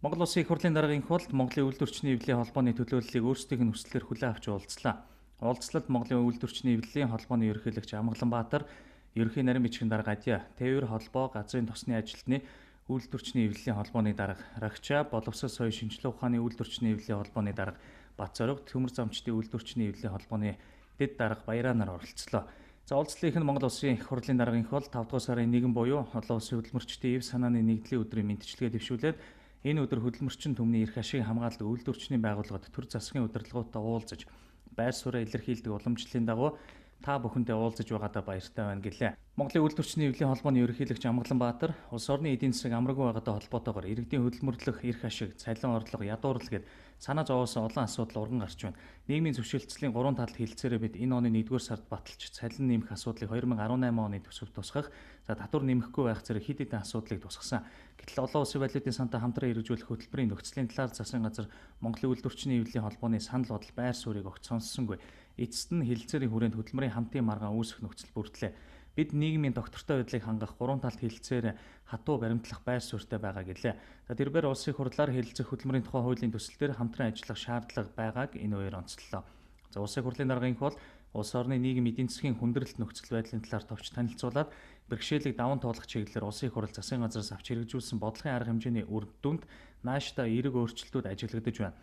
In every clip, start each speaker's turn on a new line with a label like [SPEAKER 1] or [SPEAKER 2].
[SPEAKER 1] Монгол Улсын их хурлын даргын хуралд Монголын үйлдвэрчний эвлэлийн холбооны төлөөллийг өөрсдийнх нь хүслээр хүлээн авч уулзлаа. Уулзалт Монголын үйлдвэрчний эвлэлийн холбооны ерөнхийлөгч Амгаланбаатар, ерөнхий нарийн бичгийн дарга Адя, тээвэр холбоо, газрын тосны ажилтны үйлдвэрчний эвлэлийн холбооны дарга Рагчаа, боловсрол соёлын шинжилгээ ухааны үйлдвэрчний эвлэлийн холбооны дарга Бацорог, төмөр замчдын үйлдвэрчний эвлэлийн холбооны дэд дарга Баяранаар оролцлоо. За уулзлынх нь Монгол Улсын их хурлын даргын хурал 5 дугаар сарын 1 буюу олон улсын хөдөлмөрчдийн эв санааны нэгдлийн өдрийн мэндчилгээ дэвшүүлээд энэ өдөр хөдөлмөрчин төмний эрх ашиг хамгаалдаг үйлдвэрчний байгууллагад төр засгийн удирдлагуудаа уулзаж байр сууриа илэрхийлдэг уламжлалын дагуу та бүхэндээ уулзаж байгаадаа баяртай байна гэлээ. Монголын үйлдвэрчний эвлэлийн холбооны ерөнхийлөгч Амгаланбаатар улс орны эдийн засаг амраггүй байгаатай холбоотойгоор иргэдийн хөдөлмөрлөх, эрх ашиг, цалин орлого, ядуурл гээд санаа зовоосон олон асуудал урган гарч байна. Нийгмийн зөвшөлтслийн 3 талд хилцээрээ бид энэ оны 1-р сард баталж цалин нэмэх асуудлыг 2018 оны төсөвт тусгах, татвар нэмэхгүй байх зэрэг хэд хэдэн асуудлыг тусгасан. Гэтэл олон улсын валютын сантай хамтран хэрэгжүүлэх хөтөлбөрийн нөхцөлийн талаар засгийн газар Монголын үйлдвэрчний эвлэлийн холбооны санал бодол байр суурийг огт сонссонгүй. Эцэст нь хилцээрийн хүрээнд хөтөлмөрийн хамтын маргаан үүсэх нөхцөл бүрдлээ. Бид нийгмийн доктортой байдлыг хангах 3 талт хэлэлцээр хатуу баримтлах байр суурьтай байгаа гэлээ. За тэрээр улсын хурлаар хэлэлцэх хөтөлмөрийн тухай хуулийн төсөлтөөр хамтран ажиллах шаардлага байгааг энэ үеэр онцлолоо. За улсын хурлын даргын хол улс орны нийгэм эдийн засгийн хүндрэлт нөхцөл байдлын талаар товч танилцуулаад бэрхшээлийг даван туулах чиглэлээр улсын хурал засгийн газраас авч хэрэгжүүлсэн бодлогын арга хэмжээний үр дүнд нааштай эерэг өөрчлөлтүүд ажиглагдаж байна.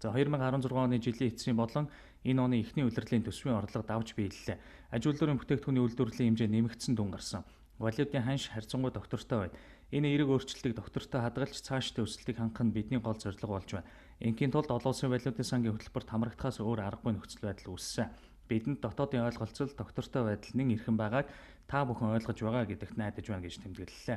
[SPEAKER 1] За 2016 оны жилийн эцсийн болон энэ оны эхний улирлын төсвийн орлого давж биеллээ. Аж үйлдвэрийн бүтээгдэхүүний үйлдвэрлэлийн хэмжээ нэмэгдсэн дүн гарсан. Валютын ханш харьцангуй доктортой байна. Энэ эерэг өөрчлөлтийг доктортой хадгалж цаашдын өсөлтийг хангах нь бидний гол зорилго болж байна. Ингийн тулд олон улсын валютын сангийн хөтөлбөрт хамрагдахаас өөр аргагүй нөхцөл байдал үүссэн. Бидэнд дотоодын ойлголцол доктортой байдал нэн эрхэм байгааг та бүхэн ойлгож байгаа гэдэгт найдаж байна гэж тэмдэглэлээ.